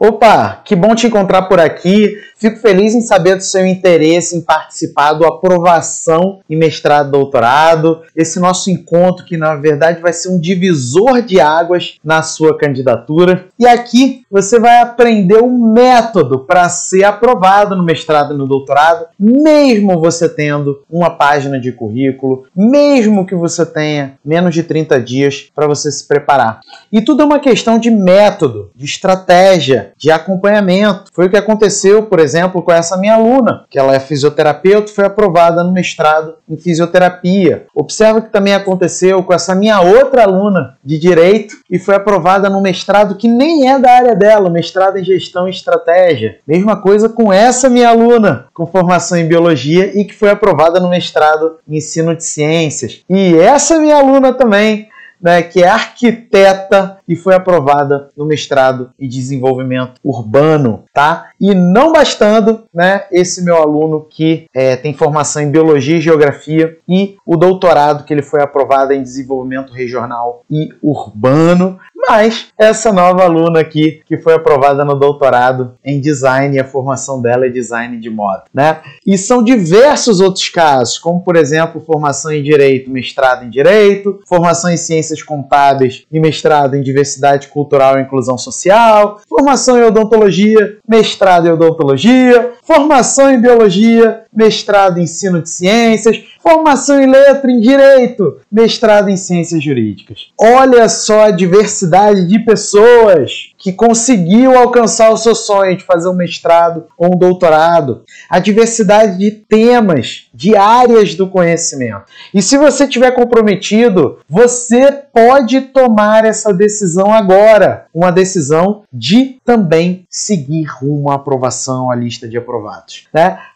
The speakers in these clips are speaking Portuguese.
Opa, que bom te encontrar por aqui. Fico feliz em saber do seu interesse em participar do Aprovação em Mestrado e Doutorado. Esse nosso encontro que, na verdade, vai ser um divisor de águas na sua candidatura. E aqui você vai aprender um método para ser aprovado no mestrado e no doutorado, mesmo você tendo uma página de currículo, mesmo que você tenha menos de 30 dias para você se preparar. E tudo é uma questão de método, de estratégia, de acompanhamento. Foi o que aconteceu, por exemplo, com essa minha aluna, que ela é fisioterapeuta e foi aprovada no mestrado em fisioterapia. Observa que também aconteceu com essa minha outra aluna de direito e foi aprovada no mestrado que nem é da área dela, mestrado em gestão e estratégia. Mesma coisa com essa minha aluna com formação em biologia e que foi aprovada no mestrado em ensino de ciências. E essa minha aluna também, que é arquiteta e foi aprovada no mestrado em desenvolvimento urbano, tá? E não bastando, esse meu aluno que tem formação em biologia e geografia e o doutorado que ele foi aprovado em desenvolvimento regional e urbano, mas essa nova aluna aqui que foi aprovada no doutorado em design e a formação dela é design de moda, E são diversos outros casos, como por exemplo, formação em direito, mestrado em direito, formação em ciências contábeis e mestrado em diversidade cultural e inclusão social, formação em odontologia, mestrado em odontologia, formação em biologia, mestrado em ensino de ciências, formação em letra em direito, mestrado em ciências jurídicas. Olha só a diversidade de pessoas que conseguiu alcançar o seu sonho de fazer um mestrado ou um doutorado. A diversidade de temas, de áreas do conhecimento. E se você estiver comprometido, você pode tomar essa decisão agora. Uma decisão de também seguir rumo à aprovação, à lista de aprovados.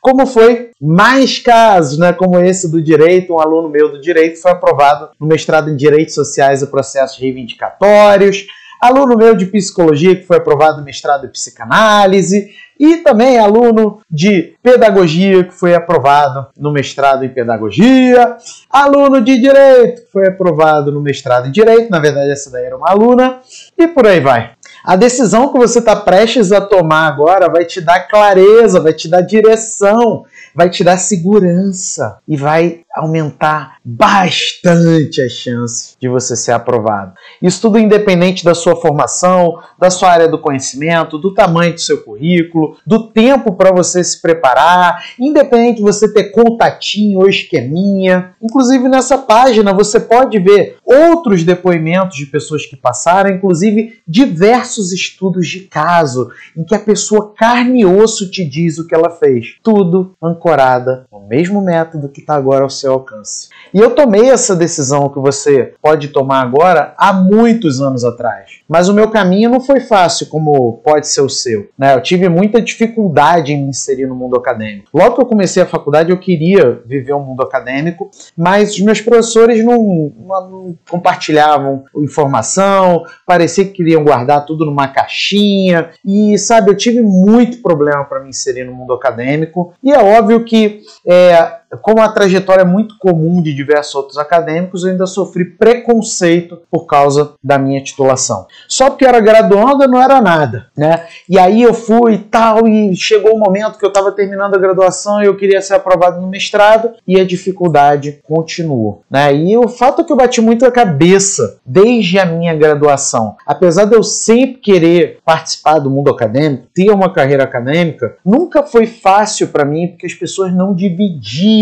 Como foi mais casos, como esse do direito, um aluno meu do direito foi aprovado no mestrado em Direitos Sociais e Processos Reivindicatórios, aluno meu de psicologia que foi aprovado no mestrado em psicanálise e também aluno de pedagogia que foi aprovado no mestrado em pedagogia, aluno de direito que foi aprovado no mestrado em direito, na verdade essa daí era uma aluna, e por aí vai. A decisão que você está prestes a tomar agora vai te dar clareza, vai te dar direção, vai te dar segurança e vai aumentar bastante as chances de você ser aprovado. Isso tudo independente da sua formação, da sua área do conhecimento, do tamanho do seu currículo, do tempo para você se preparar, independente de você ter contatinho ou esqueminha. Inclusive nessa página você pode ver outros depoimentos de pessoas que passaram, inclusive diversos estudos de caso em que a pessoa carne e osso te diz o que ela fez. Tudo ancorada no mesmo método que está agora ao seu alcance. E eu tomei essa decisão que você pode tomar agora há muitos anos atrás. Mas o meu caminho não foi fácil como pode ser o seu. Eu tive muita dificuldade em me inserir no mundo acadêmico. Logo que eu comecei a faculdade, eu queria viver um mundo acadêmico, mas os meus professores não compartilhavam informação, parecia que queriam guardar tudo numa caixinha. E, eu tive muito problema para me inserir no mundo acadêmico. E é óbvio que como a trajetória é muito comum de diversos outros acadêmicos, eu ainda sofri preconceito por causa da minha titulação. Só porque eu era graduando eu não era nada, E aí eu fui e tal, e chegou o momento que eu estava terminando a graduação e eu queria ser aprovado no mestrado, e a dificuldade continuou, E o fato é que eu bati muito a cabeça desde a minha graduação. Apesar de eu sempre querer participar do mundo acadêmico, ter uma carreira acadêmica, nunca foi fácil para mim, porque as pessoas não dividiam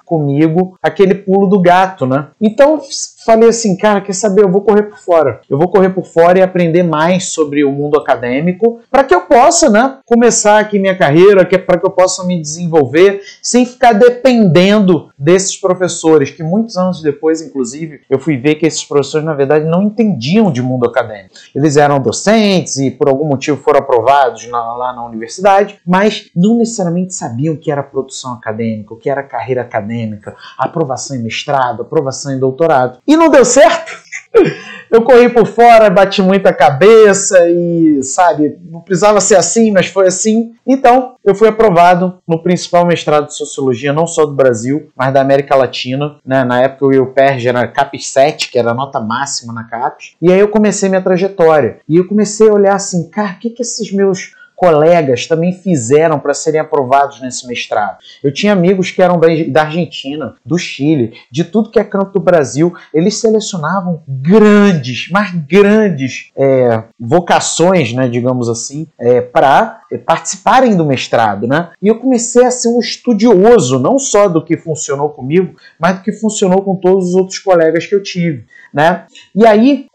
comigo aquele pulo do gato, Então falei assim, cara, quer saber, eu vou correr por fora. Eu vou correr por fora e aprender mais sobre o mundo acadêmico para que eu possa, começar aqui minha carreira, para que eu possa me desenvolver sem ficar dependendo desses professores, que muitos anos depois, inclusive, eu fui ver que esses professores, na verdade, não entendiam de mundo acadêmico. Eles eram docentes e, por algum motivo, foram aprovados lá na universidade, mas não necessariamente sabiam o que era produção acadêmica, o que era carreira acadêmica, aprovação em mestrado, aprovação em doutorado. E não deu certo. Eu corri por fora, bati muita cabeça e, sabe, não precisava ser assim, mas foi assim. Então, eu fui aprovado no principal mestrado de Sociologia, não só do Brasil, mas da América Latina. Né? Na época, o IUPERJ era CAPES 7, que era a nota máxima na CAPES. E aí eu comecei minha trajetória. E eu comecei a olhar assim, cara, o que esses meus colegas também fizeram para serem aprovados nesse mestrado? Eu tinha amigos que eram da Argentina, do Chile, de tudo que é canto do Brasil. Eles selecionavam grandes, mas grandes vocações, né, digamos assim, para participarem do mestrado, né? E eu comecei a ser um estudioso, não só do que funcionou comigo, mas do que funcionou com todos os outros colegas que eu tive. Né? E aí,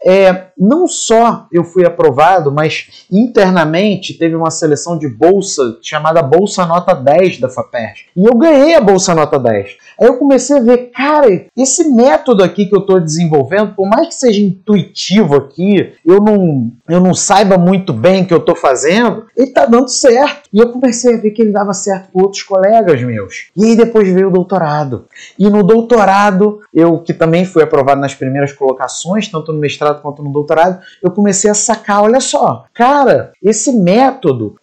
não só eu fui aprovado, mas internamente teve uma seleção de bolsa chamada Bolsa Nota 10 da FAPERJ. E eu ganhei a Bolsa Nota 10. Aí eu comecei a ver, cara, esse método aqui que eu estou desenvolvendo, por mais que seja intuitivo aqui, eu não saiba muito bem o que eu estou fazendo, ele está dando certo. E eu comecei a ver que ele dava certo com outros colegas meus. E aí depois veio o doutorado. E no doutorado, eu que também fui aprovado nas primeiras colocações, tanto no mestrado quanto no doutorado, eu comecei a sacar, olha só, cara, esse método,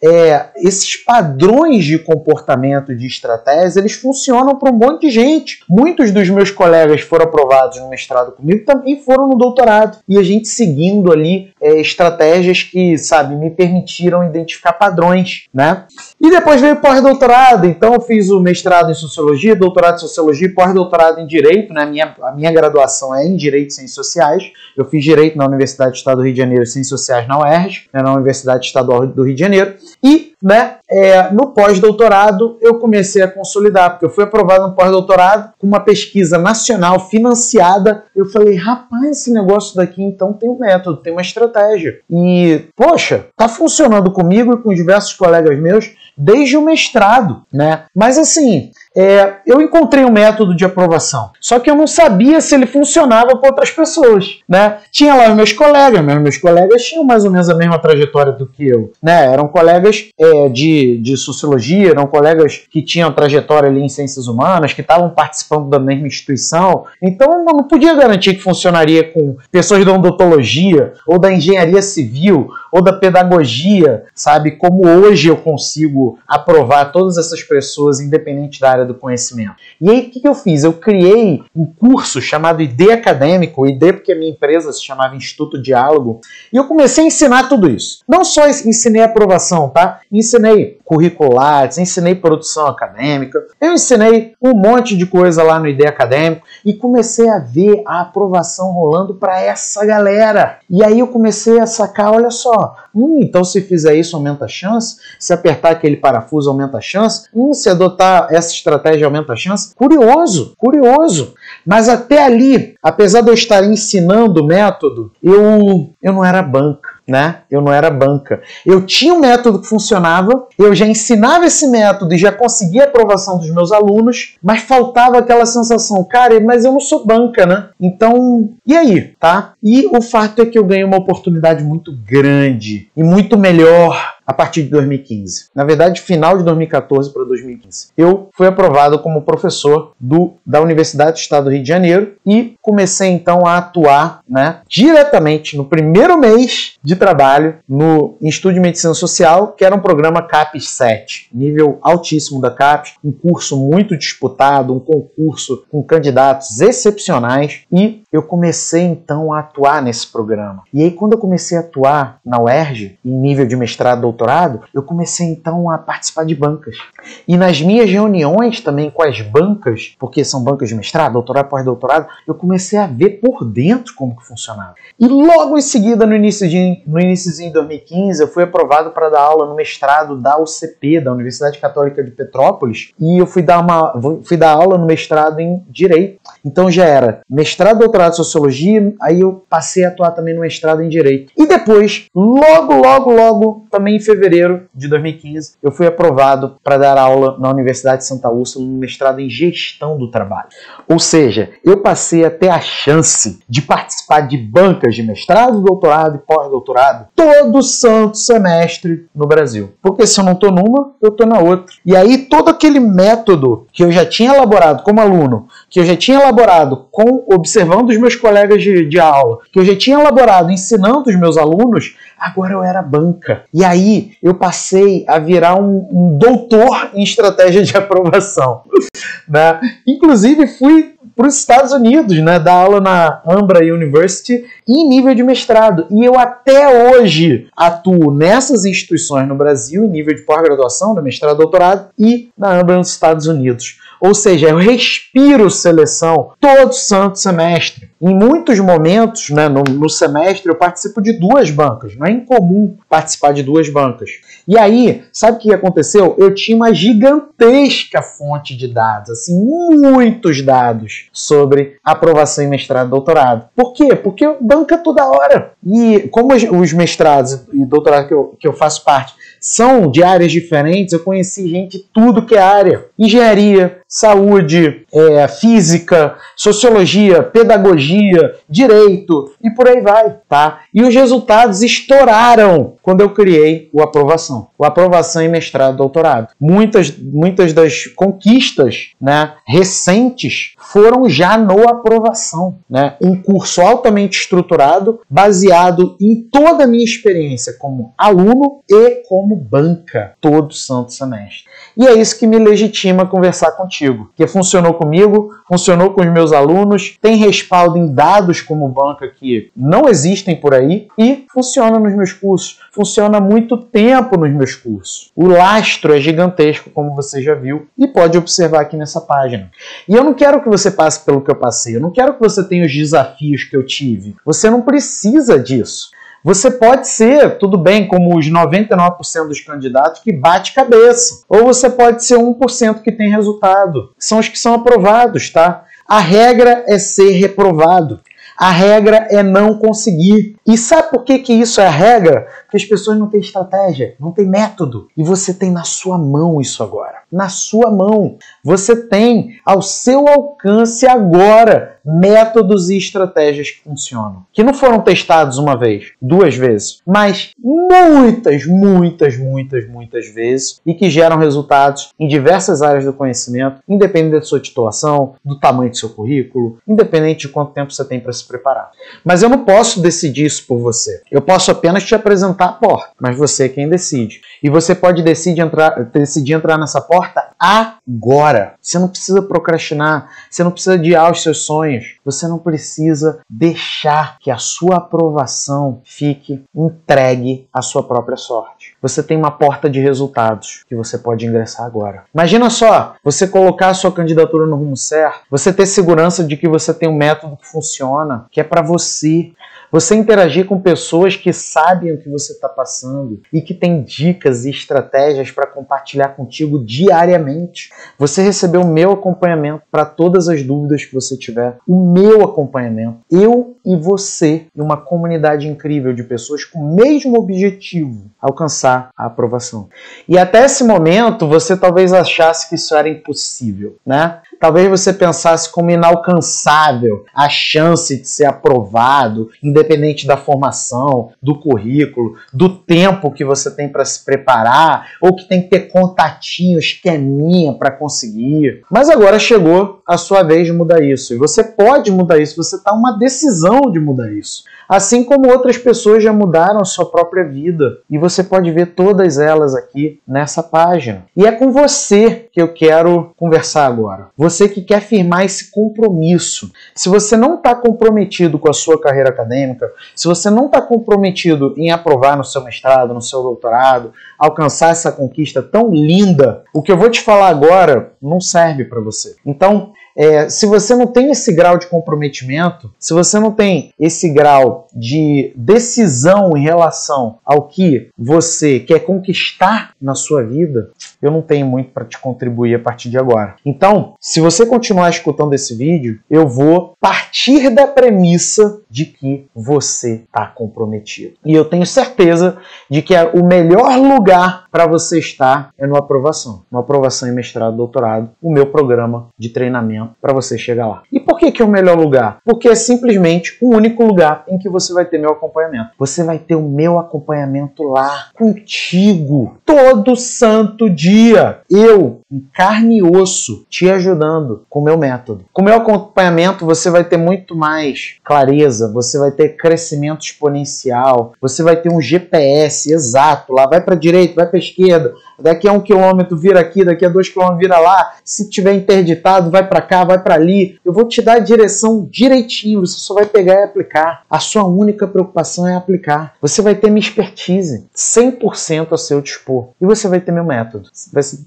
esses padrões de comportamento, de estratégias, eles funcionam para um monte de gente. Muitos dos meus colegas foram aprovados no mestrado comigo, também foram no doutorado. E a gente seguindo ali estratégias que, sabe, me permitiram identificar padrões, né? E depois veio o pós-doutorado, então eu fiz o mestrado em Sociologia, doutorado em Sociologia e pós-doutorado em Direito, né? A minha graduação é em Direito e Ciências Sociais. Eu fiz Direito na Universidade do Estado do Rio de Janeiro e Ciências Sociais na UERJ, né, na Universidade Estadual do Rio de Janeiro. E, né, no pós-doutorado eu comecei a consolidar, porque eu fui aprovado no pós-doutorado com uma pesquisa nacional financiada. Eu falei, rapaz, esse negócio daqui então tem um método, tem uma estratégia. E, poxa, tá funcionando comigo e com diversos colegas meus desde o mestrado, né? Mas assim, eu encontrei um método de aprovação, só que eu não sabia se ele funcionava para outras pessoas, né? Tinha lá os meus colegas tinham mais ou menos a mesma trajetória do que eu, né? Eram colegas de sociologia, eram colegas que tinham trajetória ali em ciências humanas, que estavam participando da mesma instituição, então eu não podia garantir que funcionaria com pessoas da odontologia, ou da engenharia civil, ou da pedagogia, sabe? Como hoje eu consigo aprovar todas essas pessoas, independente da área do conhecimento. E aí, o que eu fiz? Eu criei um curso chamado ID Acadêmico, ID porque a minha empresa se chamava Instituto Diálogo, e eu comecei a ensinar tudo isso. Não só ensinei aprovação, tá? Ensinei curriculares, ensinei produção acadêmica, eu ensinei um monte de coisa lá no ID Acadêmico e comecei a ver a aprovação rolando para essa galera. E aí eu comecei a sacar, olha só, então se fizer isso aumenta a chance, se apertar aquele parafuso aumenta a chance, se adotar essa estratégia aumenta a chance. Curioso. Mas até ali, apesar de eu estar ensinando o método, eu não era banca. Né? Eu não era banca. Eu tinha um método que funcionava, eu já ensinava esse método e já conseguia a aprovação dos meus alunos, mas faltava aquela sensação, cara, mas eu não sou banca, né? Então, e aí, tá? E o fato é que eu ganhei uma oportunidade muito grande e muito melhor a partir de 2015. Na verdade, final de 2014 para 2015. Eu fui aprovado como professor da Universidade do Estado do Rio de Janeiro e comecei então a atuar, né, diretamente no primeiro mês de trabalho no Instituto de Medicina Social, que era um programa CAPES 7, nível altíssimo da CAPES, um curso muito disputado, um concurso com candidatos excepcionais, e eu comecei então a atuar nesse programa. E aí quando eu comecei a atuar na UERJ, em nível de mestrado, doutorado, eu comecei então a participar de bancas. E nas minhas reuniões também com as bancas, porque são bancas de mestrado, doutorado, pós-doutorado, eu comecei a ver por dentro como que funcionava. E logo em seguida, no iníciozinho de 2015, eu fui aprovado para dar aula no mestrado da UCP, da Universidade Católica de Petrópolis, e eu fui dar aula no mestrado em Direito. Então já era mestrado, doutorado em Sociologia, aí eu passei a atuar também no mestrado em Direito. E depois, logo, também em fevereiro de 2015, eu fui aprovado para dar aula na Universidade de Santa Úrsula no mestrado em Gestão do Trabalho. Ou seja, eu passei a ter a chance de participar de bancas de mestrado, doutorado e pós-doutorado todo santo semestre no Brasil. Porque se eu não estou numa, eu estou na outra. E aí todo aquele método que eu já tinha elaborado como aluno, que eu já tinha elaborado observando os meus colegas de aula, que eu já tinha elaborado ensinando os meus alunos, agora eu era banca. E aí eu passei a virar um doutor em estratégia de aprovação. Né? Inclusive fui para os Estados Unidos, né, dar aula na Ambra University em nível de mestrado. E eu até hoje atuo nessas instituições no Brasil, em nível de pós-graduação, no mestrado, doutorado, e na Ambra nos Estados Unidos. Ou seja, eu respiro seleção todo santo semestre. Em muitos momentos, né, no semestre, eu participo de 2 bancas. Não é incomum participar de 2 bancas. E aí, sabe o que aconteceu? Eu tinha uma gigantesca fonte de dados, assim, muitos dados sobre aprovação em mestrado e doutorado. Por quê? Porque eu banca toda hora. E como os mestrados e doutorado que eu faço parte são de áreas diferentes, eu conheci gente de tudo que é área. Engenharia, saúde, física, sociologia, pedagogia, direito e por aí vai, tá? E os resultados estouraram quando eu criei o Aprovação. O Aprovação em mestrado e doutorado. Muitas das conquistas, né, recentes foram já no Aprovação, né? Um curso altamente estruturado, baseado em toda a minha experiência como aluno e como banca, todo santo semestre. E é isso que me legitima conversar contigo, que funcionou comigo, funcionou com os meus alunos, tem respaldo em dados como banca que não existem por aí e funciona nos meus cursos. Funciona há muito tempo nos meus cursos. O lastro é gigantesco, como você já viu, e pode observar aqui nessa página. E eu não quero que você passe pelo que eu passei, eu não quero que você tenha os desafios que eu tive. Você não precisa disso. Você pode ser, tudo bem, como os 99% dos candidatos que bate cabeça. Ou você pode ser 1% que tem resultado. São os que são aprovados, tá? A regra é ser reprovado. A regra é não conseguir. E sabe por que isso é a regra? Porque as pessoas não têm estratégia, não têm método. E você tem na sua mão isso agora. Na sua mão. Você tem ao seu alcance agora métodos e estratégias que funcionam. Que não foram testados uma vez, 2 vezes, mas muitas vezes e que geram resultados em diversas áreas do conhecimento, independente da sua titulação, do tamanho do seu currículo, independente de quanto tempo você tem para se preparar. Mas eu não posso decidir isso por você. Eu posso apenas te apresentar a porta, mas você é quem decide. E você pode decidir entrar nessa porta agora. Você não precisa procrastinar, você não precisa adiar os seus sonhos, você não precisa deixar que a sua aprovação fique entregue à sua própria sorte. Você tem uma porta de resultados que você pode ingressar agora. Imagina só, você colocar a sua candidatura no rumo certo, você ter segurança de que você tem um método que funciona, que é para você. Você interagir com pessoas que sabem o que você está passando e que têm dicas e estratégias para compartilhar contigo diariamente. Você recebeu o meu acompanhamento para todas as dúvidas que você tiver. O meu acompanhamento. Eu e você e uma comunidade incrível de pessoas com o mesmo objetivo, alcançar a aprovação. E até esse momento você talvez achasse que isso era impossível, né? Talvez você pensasse como inalcançável a chance de ser aprovado, independente da formação, do currículo, do tempo que você tem para se preparar, ou que tem que ter contatinho, esqueminha para conseguir. Mas agora chegou a sua vez de mudar isso. E você pode mudar isso, você está uma decisão de mudar isso. Assim como outras pessoas já mudaram a sua própria vida. E você pode ver todas elas aqui nessa página. E é com você que eu quero conversar agora. Você que quer firmar esse compromisso. Se você não está comprometido com a sua carreira acadêmica, se você não está comprometido em aprovar no seu mestrado, no seu doutorado, alcançar essa conquista tão linda, o que eu vou te falar agora não serve para você. Então, se você não tem esse grau de comprometimento, se você não tem esse grau de decisão em relação ao que você quer conquistar na sua vida, eu não tenho muito para te contribuir a partir de agora. Então, se você continuar escutando esse vídeo, eu vou partir da premissa de que você está comprometido. E eu tenho certeza de que o melhor lugar para você estar é no Aprovação. No Aprovação em Mestrado e Doutorado, o meu programa de treinamento para você chegar lá. E por que é o melhor lugar? Porque é simplesmente o único lugar em que você vai ter meu acompanhamento. Você vai ter o meu acompanhamento lá, contigo, todo santo dia. Eu em carne e osso, te ajudando com o meu método. Com o meu acompanhamento, você vai ter muito mais clareza, você vai ter crescimento exponencial, você vai ter um GPS exato, lá vai para a direita, vai para a esquerda, daqui a 1 quilômetro vira aqui, daqui a 2 quilômetros vira lá, se tiver interditado, vai para cá, vai para ali. Eu vou te dar a direção direitinho, você só vai pegar e aplicar. A sua única preocupação é aplicar. Você vai ter minha expertise 100% a seu dispor. E você vai ter meu método.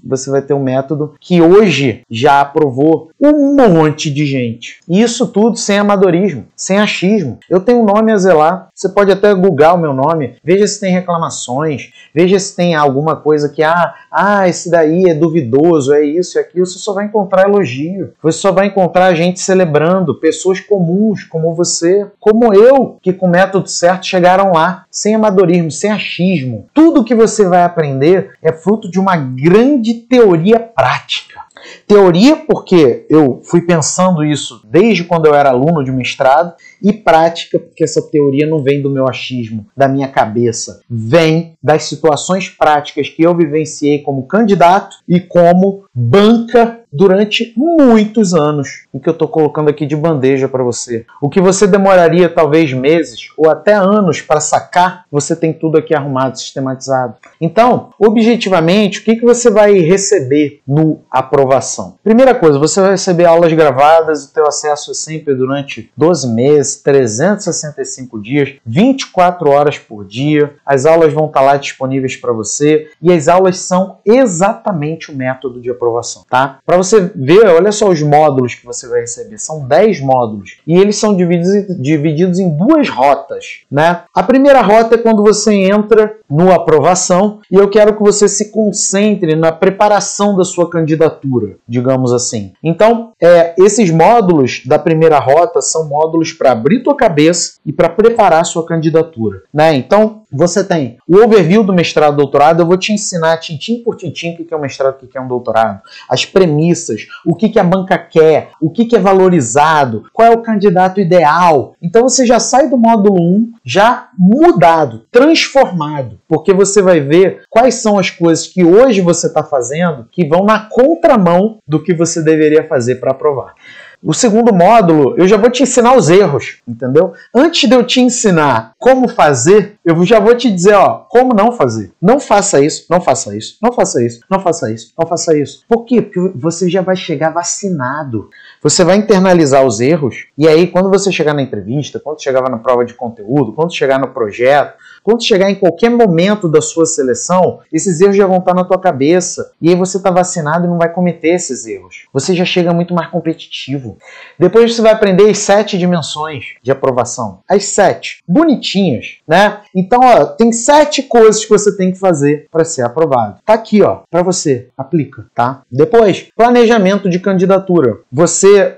Você vai ter um método que hoje já aprovou um monte de gente. E isso tudo sem amadorismo, sem achismo. Eu tenho um nome a zelar. Você pode até googlar o meu nome, veja se tem reclamações, veja se tem alguma coisa que, esse daí é duvidoso, é isso e aquilo. Você só vai encontrar elogio. Você só vai encontrar gente celebrando, pessoas comuns como você, como eu, que com o método certo chegaram lá, sem amadorismo, sem achismo. Tudo que você vai aprender é fruto de uma grande teoria prática. Teoria porque eu fui pensando isso desde quando eu era aluno de mestrado, e prática porque essa teoria não vem do meu achismo, da minha cabeça, vem das situações práticas que eu vivenciei como candidato e como banca durante muitos anos, o que eu estou colocando aqui de bandeja para você. O que você demoraria talvez meses ou até anos para sacar, você tem tudo aqui arrumado, sistematizado. Então, objetivamente, o que você vai receber no aprovação? Primeira coisa, você vai receber aulas gravadas, o teu acesso é sempre durante 12 meses, 365 dias, 24 horas por dia. As aulas vão estar lá disponíveis para você e as aulas são exatamente o método de aprovação, tá? Para você ver, olha só os módulos que você vai receber. São 10 módulos e eles são divididos em 2 rotas, né? A primeira rota é quando você entra no aprovação e eu quero que você se concentre na preparação da sua candidatura, digamos assim. Então, esses módulos da primeira rota são módulos para abrir tua cabeça e para preparar a sua candidatura, né? Então, você tem o overview do mestrado e doutorado. Eu vou te ensinar tintim por tintim o que é um mestrado e o que é um doutorado, as premissas, o que a banca quer, o que é valorizado, qual é o candidato ideal. Então você já sai do módulo 1 já mudado, transformado, porque você vai ver quais são as coisas que hoje você está fazendo que vão na contramão do que você deveria fazer para aprovar. O segundo módulo, eu já vou te ensinar os erros, entendeu? Antes de eu te ensinar como fazer, eu já vou te dizer, como não fazer. Não faça isso, não faça isso, não faça isso, não faça isso, não faça isso. Por quê? Porque você já vai chegar vacinado. Você vai internalizar os erros e aí quando você chegar na entrevista, quando chegar na prova de conteúdo, quando chegar no projeto, quando chegar em qualquer momento da sua seleção, esses erros já vão estar na tua cabeça. E aí você está vacinado e não vai cometer esses erros. Você já chega muito mais competitivo. Depois você vai aprender as 7 dimensões de aprovação. As 7. Bonitinhas, né? Então, tem 7 coisas que você tem que fazer para ser aprovado. Tá aqui, para você. Aplica, tá? Depois, planejamento de candidatura. Você,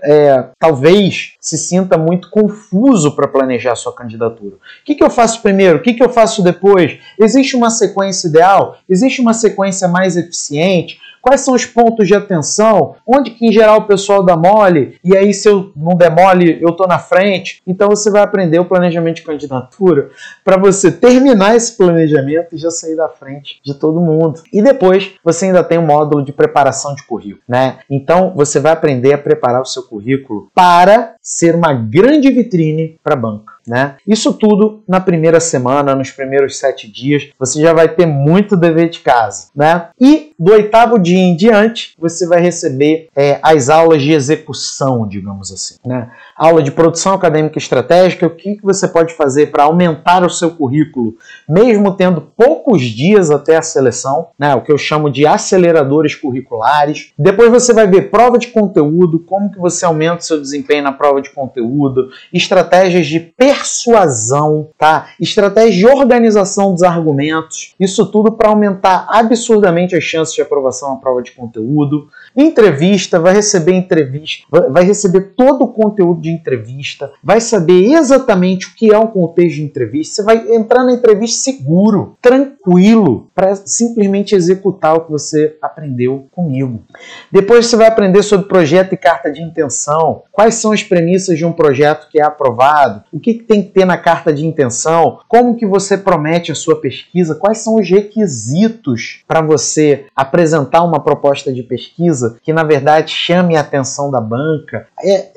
talvez, se sinta muito confuso para planejar a sua candidatura. O que eu faço primeiro? O que eu faço depois? Existe uma sequência ideal? Existe uma sequência mais eficiente? Quais são os pontos de atenção? Onde que em geral o pessoal dá mole? E aí se eu não der mole, eu tô na frente? Então você vai aprender o planejamento de candidatura para você terminar esse planejamento e já sair da frente de todo mundo. E depois você ainda tem um módulo de preparação de currículo, né? Então você vai aprender a preparar o seu currículo para ser uma grande vitrine para a banca, né? Isso tudo na primeira semana, nos primeiros 7 dias, você já vai ter muito dever de casa, né? E do 8º dia em diante, você vai receber as aulas de execução, digamos assim, né? Aula de produção acadêmica estratégica, o que você pode fazer para aumentar o seu currículo, mesmo tendo poucos dias até a seleção, né? O que eu chamo de aceleradores curriculares. Depois você vai ver prova de conteúdo, como que você aumenta o seu desempenho na prova de conteúdo, estratégias de persuasão, tá? Estratégia de organização dos argumentos, isso tudo para aumentar absurdamente as chances de aprovação na prova de conteúdo. Entrevista, vai receber todo o conteúdo de entrevista, vai saber exatamente o que é um contexto de entrevista, você vai entrar na entrevista seguro, tranquilo, tranquilo para simplesmente executar o que você aprendeu comigo. Depois você vai aprender sobre projeto e carta de intenção, quais são as premissas de um projeto que é aprovado, o que tem que ter na carta de intenção, como que você promete a sua pesquisa, quais são os requisitos para você apresentar uma proposta de pesquisa que, na verdade, chame a atenção da banca.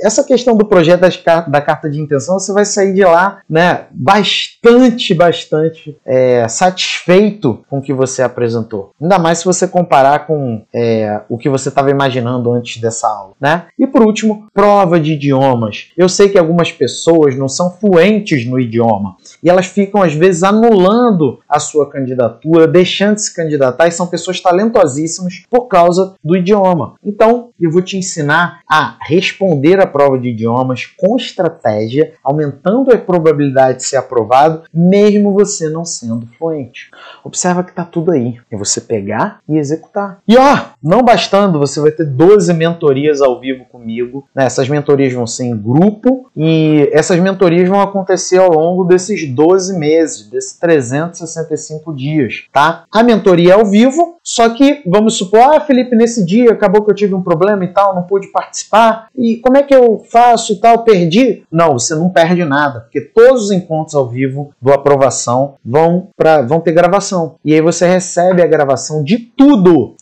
Essa questão do projeto da carta de intenção, você vai sair de lá, né, bastante satisfeito com o que você apresentou. Ainda mais se você comparar com o que você estava imaginando antes dessa aula, né? E por último, prova de idiomas. Eu sei que algumas pessoas não são fluentes no idioma e elas ficam, às vezes, anulando a sua candidatura, deixando de se candidatar, e são pessoas talentosíssimas por causa do idioma. Então, eu vou te ensinar a responder a prova de idiomas com estratégia, aumentando a probabilidade de ser aprovado, mesmo você não sendo fluente. Observa que está tudo aí. É você pegar e executar. E não bastando, você vai ter 12 mentorias ao vivo comigo. Essas mentorias vão ser em grupo e essas mentorias vão acontecer ao longo desses 12 meses, desses 365 dias, tá? A mentoria é ao vivo, só que, vamos supor, Felipe, nesse dia acabou que eu tive um problema e tal, não pude participar, e como é que eu faço e tal, perdi? Não, você não perde nada, porque todos os encontros ao vivo do Aprovação vão ter gravação. E aí você recebe a gravação de tudo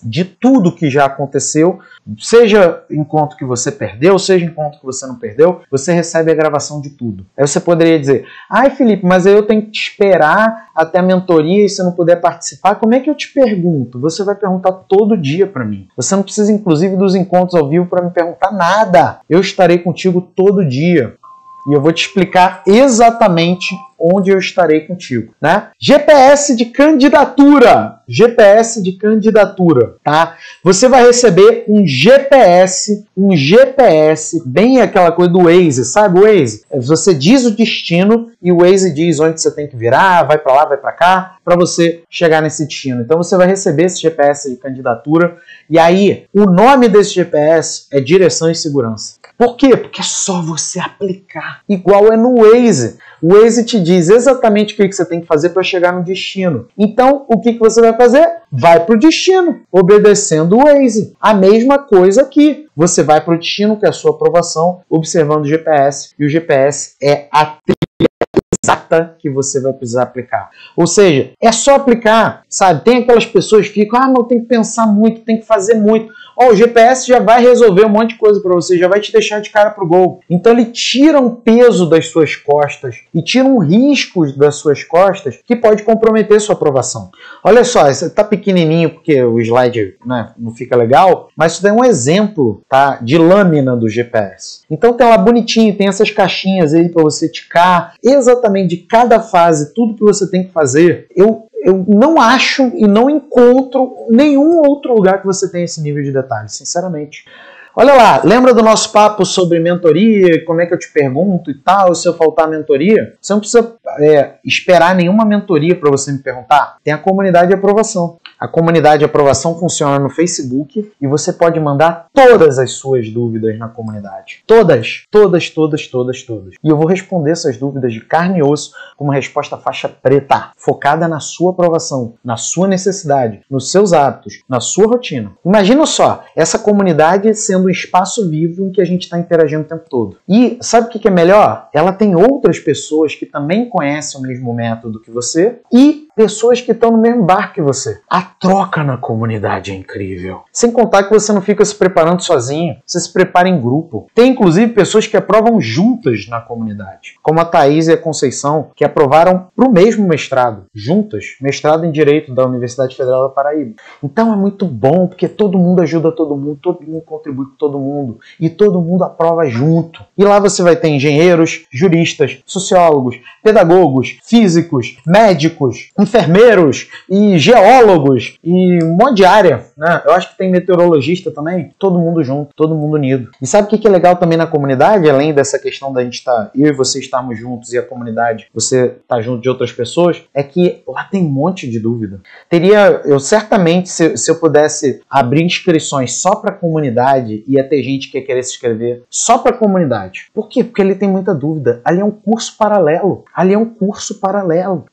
que já aconteceu, seja encontro que você perdeu, seja encontro que você não perdeu, você recebe a gravação de tudo. Aí você poderia dizer, Felipe, mas aí eu tenho que te esperar até a mentoria e se eu não puder participar, como é que eu te pergunto? Você vai perguntar todo dia para mim. Você não precisa, inclusive, dos encontros ao vivo para me perguntar nada. Eu estarei contigo todo dia. E eu vou te explicar exatamente onde eu estarei contigo, né? GPS de candidatura. GPS de candidatura, tá? Você vai receber um GPS, bem aquela coisa do Waze, sabe o Waze? Você diz o destino e o Waze diz onde você tem que virar, vai para lá, vai para cá, para você chegar nesse destino. Então você vai receber esse GPS de candidatura e aí o nome desse GPS é Direção e Segurança. Por quê? Porque é só você aplicar. Igual é no Waze. O Waze te diz exatamente o que você tem que fazer para chegar no destino. Então, o que você vai fazer? Vai para o destino, obedecendo o Waze. A mesma coisa aqui. Você vai para o destino, que é a sua aprovação, observando o GPS. E o GPS é a trilha exata que você vai precisar aplicar. Ou seja, é só aplicar, sabe? Tem aquelas pessoas que ficam, não, tem que pensar muito, tem que fazer muito. O GPS já vai resolver um monte de coisa para você, já vai te deixar de cara pro gol. Então ele tira um peso das suas costas e tira um risco das suas costas que pode comprometer sua aprovação. Olha só, isso tá pequenininho porque o slide, né, não fica legal, mas isso daí é um exemplo, tá, de lâmina do GPS. Então tem lá bonitinho, tem essas caixinhas aí para você ticar exatamente de cada fase, tudo que você tem que fazer. Eu não acho e não encontro nenhum outro lugar que você tenha esse nível de detalhe, sinceramente. Olha lá, lembra do nosso papo sobre mentoria, como é que eu te pergunto e tal, se eu faltar mentoria? Você não precisa esperar nenhuma mentoria para você me perguntar. Tem a comunidade de aprovação. A comunidade de aprovação funciona no Facebook e você pode mandar todas as suas dúvidas na comunidade. Todas. E eu vou responder essas dúvidas de carne e osso com uma resposta faixa preta, focada na sua aprovação, na sua necessidade, nos seus hábitos, na sua rotina. Imagina só, essa comunidade sendo um espaço vivo em que a gente está interagindo o tempo todo. E sabe o que é melhor? Ela tem outras pessoas que também conhecem o mesmo método que você e pessoas que estão no mesmo barco que você. A troca na comunidade é incrível. Sem contar que você não fica se preparando sozinho, você se prepara em grupo. Tem inclusive pessoas que aprovam juntas na comunidade, como a Thaís e a Conceição, que aprovaram para o mesmo mestrado, juntas, mestrado em Direito da Universidade Federal da Paraíba. Então é muito bom, porque todo mundo ajuda todo mundo contribui com todo mundo, e todo mundo aprova junto. E lá você vai ter engenheiros, juristas, sociólogos, pedagogos, físicos, médicos, enfermeiros e geólogos e um monte de área, né? Eu acho que tem meteorologista também, todo mundo junto, todo mundo unido. E sabe o que é legal também na comunidade, além dessa questão da gente estar, eu e você estarmos juntos e a comunidade, você estar junto de outras pessoas, é que lá tem um monte de dúvida. Eu certamente, se eu pudesse abrir inscrições só para a comunidade, ia ter gente que ia querer se inscrever só para a comunidade. Por quê? Porque ali tem muita dúvida. Ali é um curso paralelo.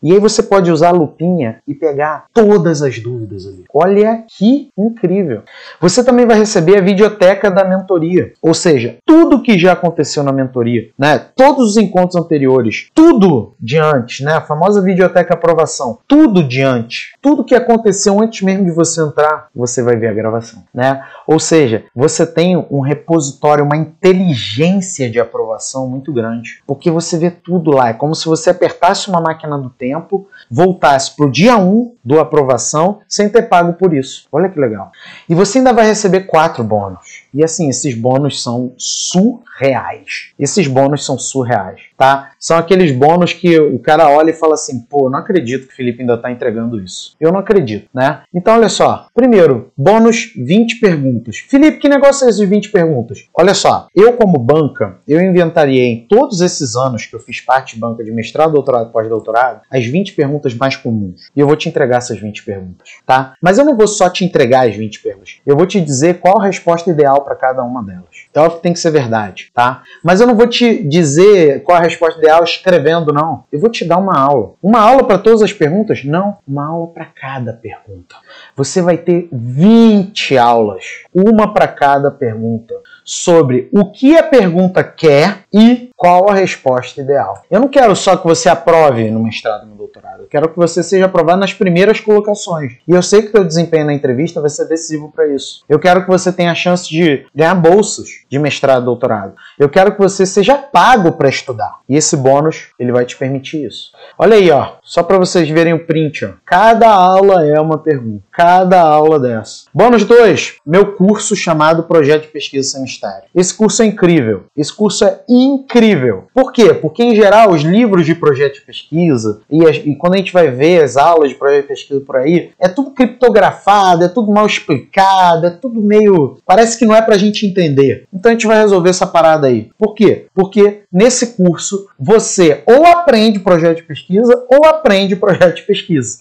E aí você pode usar lupinha e pegar todas as dúvidas ali. Olha que incrível! Você também vai receber a videoteca da mentoria, ou seja, tudo que já aconteceu na mentoria, né? Todos os encontros anteriores, tudo de antes, né? A famosa videoteca aprovação, tudo de antes, tudo que aconteceu antes mesmo de você entrar, você vai ver a gravação, né? Ou seja, você tem um repositório, uma inteligência de aprovação muito grande, porque você vê tudo lá. É como se você apertasse uma máquina do tempo, voltasse para o dia 1 do aprovação sem ter pago por isso. Olha que legal. E você ainda vai receber 4 bônus. E assim, esses bônus são surreais. Esses bônus são surreais, tá? São aqueles bônus que o cara olha e fala assim, pô, não acredito que o Felipe ainda está entregando isso. Eu não acredito, né? Então, olha só. Primeiro, bônus 20 perguntas. Felipe, que negócio é esse de 20 perguntas? Olha só, eu como banca, eu inventariei em todos esses anos que eu fiz parte de banca de mestrado, doutorado, pós-doutorado, as 20 perguntas mais comuns. E eu vou te entregar essas 20 perguntas, tá? Mas eu não vou só te entregar as 20 perguntas. Eu vou te dizer qual a resposta ideal para cada uma delas. Então tem que ser verdade, tá? Mas eu não vou te dizer qual a resposta ideal escrevendo, não. Eu vou te dar uma aula. Uma aula para todas as perguntas? Não, uma aula para cada pergunta. Você vai ter 20 aulas, uma para cada pergunta, sobre o que a pergunta quer e qual a resposta ideal. Eu não quero só que você aprove no mestrado e no doutorado. Eu quero que você seja aprovado nas primeiras colocações. E eu sei que o teu desempenho na entrevista vai ser decisivo para isso. Eu quero que você tenha a chance de ganhar bolsas de mestrado e doutorado. Eu quero que você seja pago para estudar. E esse bônus, ele vai te permitir isso. Olha aí, ó. Só para vocês verem o print, ó. Cada aula é uma pergunta. Cada aula dessa. Bônus 2. Meu curso chamado Projeto de Pesquisa Semistério. Esse curso é incrível. Esse curso é incrível. Por quê? Porque, em geral, os livros de projeto de pesquisa e quando a gente vai ver as aulas de projeto de pesquisa por aí, é tudo criptografado, é tudo mal explicado, é tudo meio... Parece que não é pra gente entender. Então a gente vai resolver essa parada aí. Por quê? Porque nesse curso você ou aprende projeto de pesquisa ou aprende projeto de pesquisa.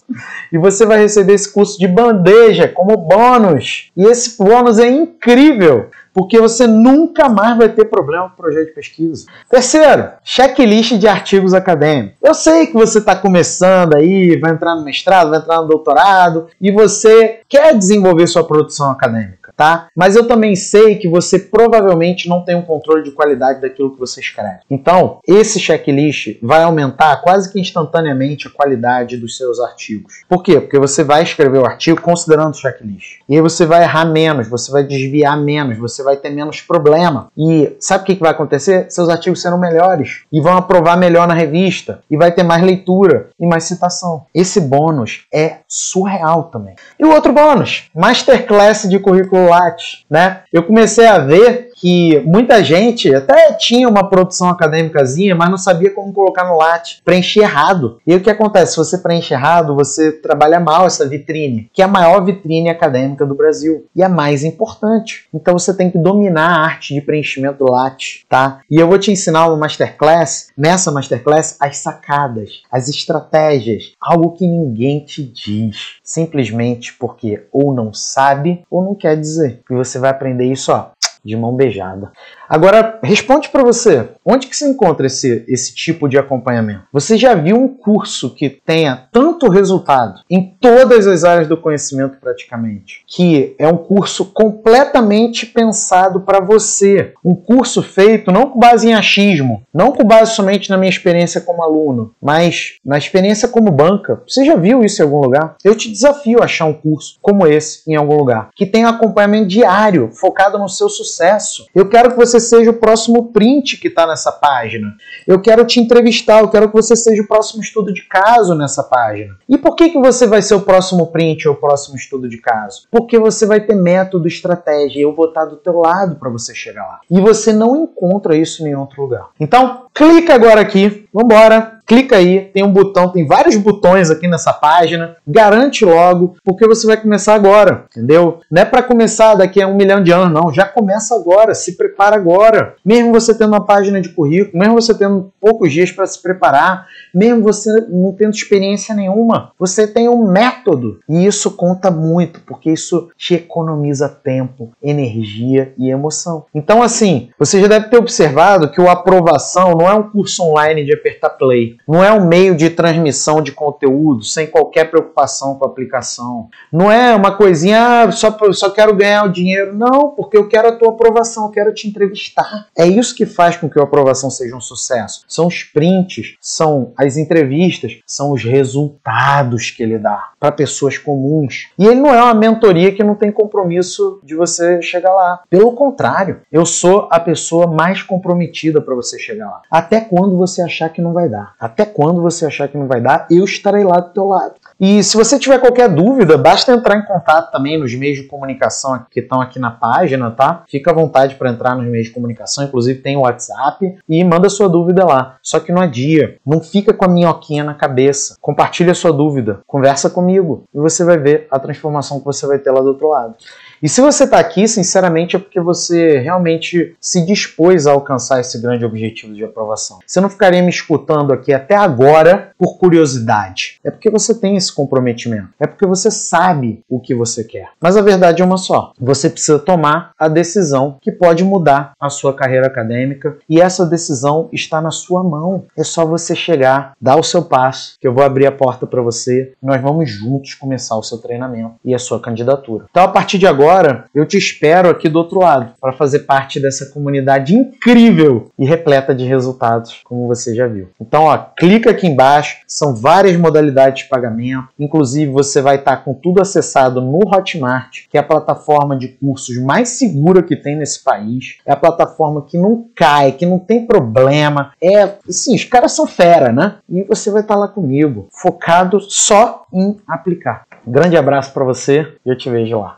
E você vai receber esse curso de bandeja como bônus. E esse bônus é incrível, porque você nunca mais vai ter problema com projeto de pesquisa. Terceiro, checklist de artigos acadêmicos. Eu sei que você está começando aí, vai entrar no mestrado, vai entrar no doutorado, e você quer desenvolver sua produção acadêmica, tá? Mas eu também sei que você provavelmente não tem um controle de qualidade daquilo que você escreve. Então, esse checklist vai aumentar quase que instantaneamente a qualidade dos seus artigos. Por quê? Porque você vai escrever o artigo considerando o checklist. E aí você vai errar menos, você vai desviar menos, você vai ter menos problema. E sabe o que vai acontecer? Seus artigos serão melhores e vão aprovar melhor na revista e vai ter mais leitura e mais citação. Esse bônus é surreal também. E o outro bônus, Masterclass de Currículo Lattes, né? Eu comecei a ver que muita gente até tinha uma produção acadêmicazinha, mas não sabia como colocar no Lattes, preencher errado. E o que acontece? Se você preenche errado, você trabalha mal essa vitrine, que é a maior vitrine acadêmica do Brasil e a mais importante. Então você tem que dominar a arte de preenchimento do Lattes, tá? E eu vou te ensinar uma Masterclass, nessa Masterclass, as sacadas, as estratégias, algo que ninguém te diz, simplesmente porque ou não sabe ou não quer dizer. E você vai aprender isso, ó, de mão beijada. Agora, responde para você, onde que se encontra esse tipo de acompanhamento? Você já viu um curso que tenha tanto resultado em todas as áreas do conhecimento praticamente, que é um curso completamente pensado para você, um curso feito não com base em achismo, não com base somente na minha experiência como aluno, mas na experiência como banca. Você já viu isso em algum lugar? Eu te desafio a achar um curso como esse em algum lugar, que tenha acompanhamento diário, focado no seu sucesso. Eu quero que você seja o próximo print que está nessa página. Eu quero te entrevistar, eu quero que você seja o próximo estudo de caso nessa página. E por que você vai ser o próximo print ou o próximo estudo de caso? Porque você vai ter método, estratégia, e eu vou estar do teu lado para você chegar lá. E você não encontra isso em nenhum outro lugar. Então, clica agora aqui, vambora. Clica aí, tem um botão, tem vários botões aqui nessa página, garante logo, porque você vai começar agora, entendeu? Não é para começar daqui a 1 milhão de anos, não, já começa agora, se prepara agora. Mesmo você tendo uma página de currículo, mesmo você tendo poucos dias para se preparar, mesmo você não tendo experiência nenhuma, você tem um método, e isso conta muito, porque isso te economiza tempo, energia e emoção. Então assim, você já deve ter observado que o Aprovação não é um curso online de apertar play. ok. Não é um meio de transmissão de conteúdo sem qualquer preocupação com a aplicação. Não é uma coisinha, só quero ganhar o dinheiro. Não, porque eu quero a tua aprovação, eu quero te entrevistar. É isso que faz com que a aprovação seja um sucesso. São os prints, são as entrevistas, são os resultados que ele dá para pessoas comuns. E ele não é uma mentoria que não tem compromisso de você chegar lá. Pelo contrário, eu sou a pessoa mais comprometida para você chegar lá. Até quando você achar que não vai dar. Até quando você achar que não vai dar, eu estarei lá do teu lado. E se você tiver qualquer dúvida, basta entrar em contato também nos meios de comunicação que estão aqui na página, tá? Fica à vontade para entrar nos meios de comunicação, inclusive tem o WhatsApp, e manda sua dúvida lá. Só que não adia, não fica com a minhoquinha na cabeça. Compartilha a sua dúvida, conversa comigo e você vai ver a transformação que você vai ter lá do outro lado. E se você está aqui, sinceramente, é porque você realmente se dispôs a alcançar esse grande objetivo de aprovação. Você não ficaria me escutando aqui até agora por curiosidade. É porque você tem esse comprometimento. É porque você sabe o que você quer. Mas a verdade é uma só. Você precisa tomar a decisão que pode mudar a sua carreira acadêmica e essa decisão está na sua mão. É só você chegar, dar o seu passo, que eu vou abrir a porta para você e nós vamos juntos começar o seu treinamento e a sua candidatura. Então, a partir de agora, eu te espero aqui do outro lado para fazer parte dessa comunidade incrível e repleta de resultados, como você já viu. Então, ó, clica aqui embaixo, são várias modalidades de pagamento, inclusive você vai estar com tudo acessado no Hotmart, que é a plataforma de cursos mais segura que tem nesse país, é a plataforma que não cai, que não tem problema, assim, os caras são fera, né? E você vai estar lá comigo, focado só em aplicar. Um grande abraço para você e eu te vejo lá.